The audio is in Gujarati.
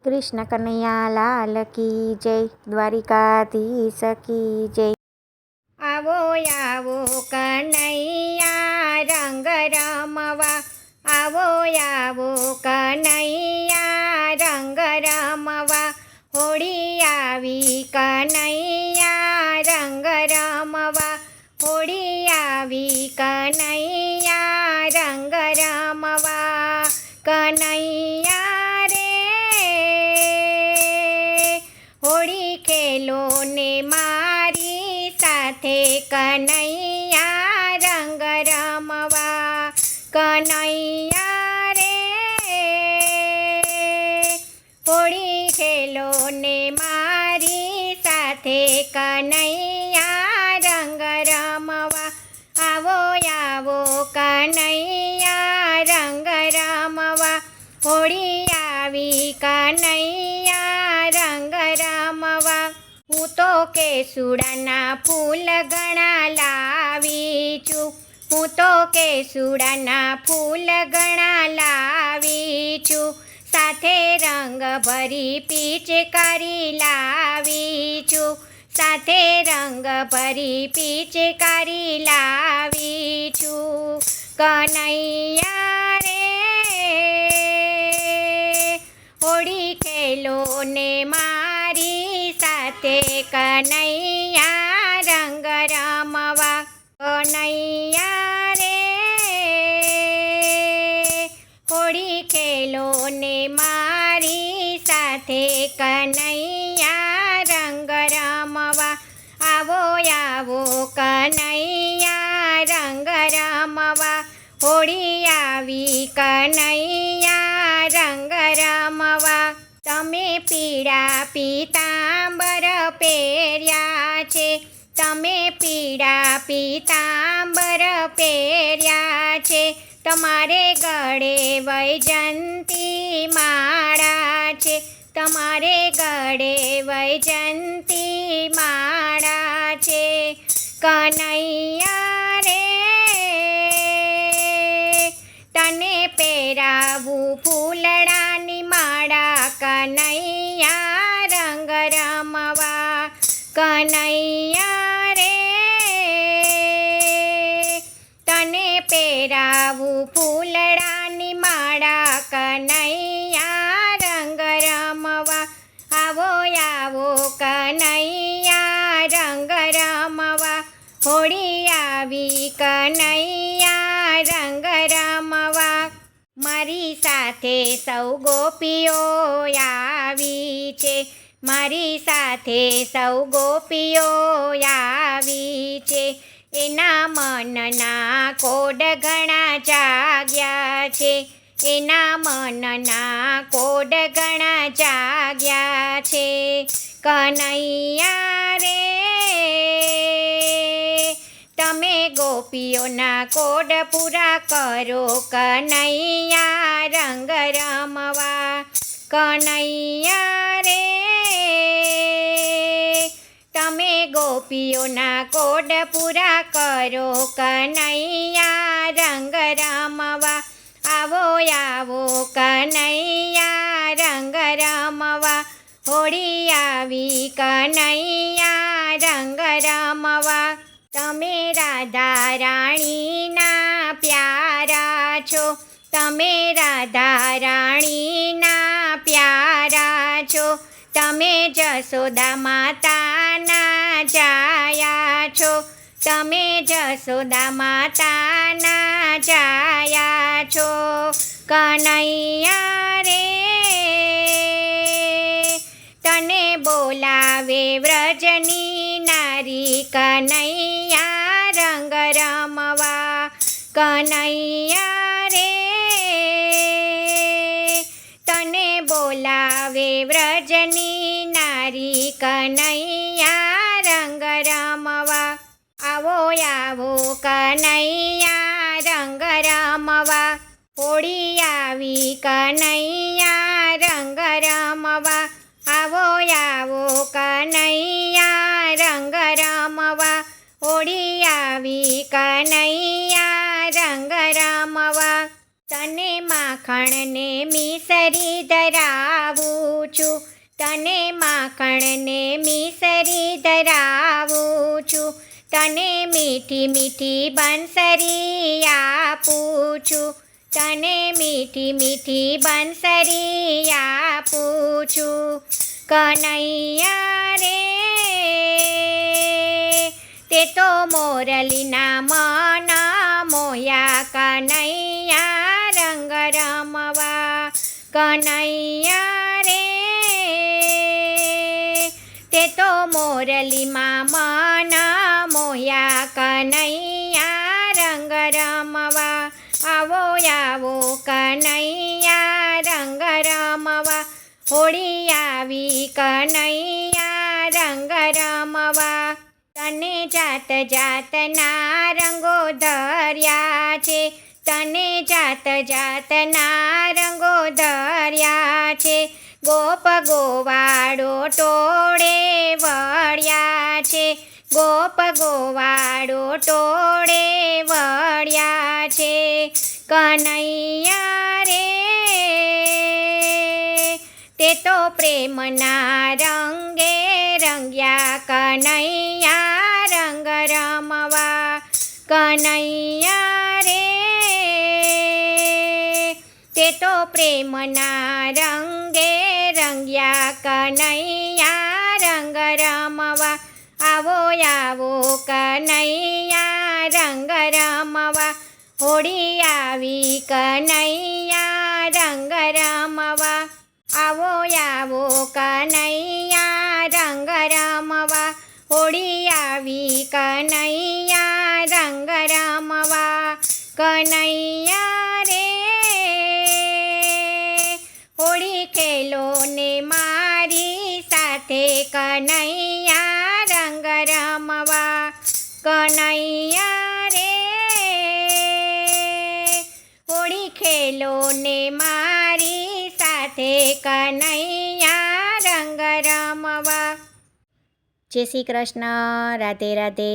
કૃષ્ણ કનૈયા લાલ કી જય, દ્વારિકાધીશ કી જય. આવો આવો કનૈયા રંગ રમવા, આવો આવો કનૈયા રંગ રમવા, હોળી આવી કનૈયા રંગ રમવા, હોળી આવી કનૈયા રંગ રમવા. કનૈયા રે હોળી ખેલો ને મારી સાથે, કનૈયા રંગ રમવા. કનૈયા રે હોળી ખેલો ને મારી સાથે, કનૈયા રંગ રમવા. આવો આવો કનૈયા રંગ રમવા, હોળી આવી કનૈયા રંગ રમવા. હું તો કેસુડાના ફૂલ ઘણા લાવી છું, હું તો કેસુડાના ફૂલ ઘણા લાવી છું, સાથે રંગ ભરી પિચકારી લાવી છું, સાથે રંગ ભરી પિચકારી લાવી છું. કનૈયા રે હોળી ખેલો ને મારી સાથે, કનૈયા રંગ રમવા. કનૈયા રે હોળી ખેલો ને મારી સાથે, કનૈયા રંગ રમવા. આવો આવો કનૈયા રંગ રમવા, હોળી આવી કનૈયા રંગ રમવા. તમે પીળા પીતાંબર પહેર્યા છે, તમે પીળા પીતાંબર પહેર્યા છે, તમારે ગળે વૈજયંતી માળા છે, તમારે ગળે વૈજયંતી માળા છે. કનૈયા રે તને પહેરાવું ફૂલડાની માળા, કનૈયા રંગ રમવા. કનૈયા રે તને પહેરાવું ફૂલડાની માળા, કનૈયા રંગ રમવા. આવો આવો કનૈયા રંગ રમવા, હોળી આવી કનૈયા રંગ રમવા. મારી સાથે સૌ ગોપીઓ આવી છે, મારી સાથે સૌ ગોપીઓ આવી છે, એના મનના કોડ ઘણા જાગ્યા છે, એના મનના કોડ ઘણા જાગ્યા છે. કનૈયા રે તમે ગોપીઓના કોડ પૂરા કરો, કનૈયા રંગ રમવા. કનૈયા રે તમે ગોપીઓના કોડ પૂરા કરો, કનૈયા રંગ રમવા. આવો આવો કનૈયા રંગ રમવા, હોળી આવી કનૈયા રંગ રમવા. તમે રાધા રાણીના પ્યારા છો, તમે રાધા રાણીના પ્યારા છો, તમે જશોદા માતાના જાયા છો, તમે જશોદા માતાના જાયા છો. કનૈયા રે તને બોલાવે વ્રજની નારી, કનૈયા રંગ રમવા. કનૈયા રે તને બોલાવે વ્રજની નારી, કનૈયા રંગ રમવા. આવો આવો કનૈયા રંગ રમવા, હોળી આવી કનૈયા રંગ રમવા. આવો આવો કનૈયા રંગ રમવા, હોળી આવી કનૈયા રંગ રમવા. તને માખણ માખણને મિસરી ધરાવું છું, તને માખણને મિસરી ધરાવું છું, તને મીઠી મીઠી બંસરી આપું છું, તને મીઠી મીઠી બંસરી આપું છું. કનૈયા રે તે તો મોરલીના મન મોયા, કનૈયા રંગ રમવા. કનૈયા રે તે તો મોરલીમાં મન મોયા, કનૈયા રંગ રમવા. આવો આવો કનૈયા રંગ રમવા, હોળી આવી કનૈયા રંગ રમવા. તને જાત જાતના રંગો ધર્યા છે, તને જાત જાતના રંગો ધર્યા છે, ગોપ ગોવાળો ટોળે વળ્યા છે, ગોપ ગોવાળો ટોળે વળ્યા છે. કનૈયા રે તે તો પ્રેમના રંગે રંગ્યા, કનૈયા રંગ રમવા. કનૈયા રે તે તો પ્રેમના રંગે રંગ્યા, કનૈયા રંગ રમવા. આવો આવો કનૈયા રંગ રમવા, હોળી આવી કનૈયા રંગ રમવા. આવો આવો કનૈયા રંગ રમવા, હોળી આવી કનૈયા રંગ રમવા. કનૈયા રે હોળી ખેલો ને મારી સાથે, કનૈયા રંગ રમવા. કનૈયા રે હોળી ખેલો ને મારી સાથે, કનૈયા રંગ રમવા. જય શ્રી કૃષ્ણ. રાધે રાધે.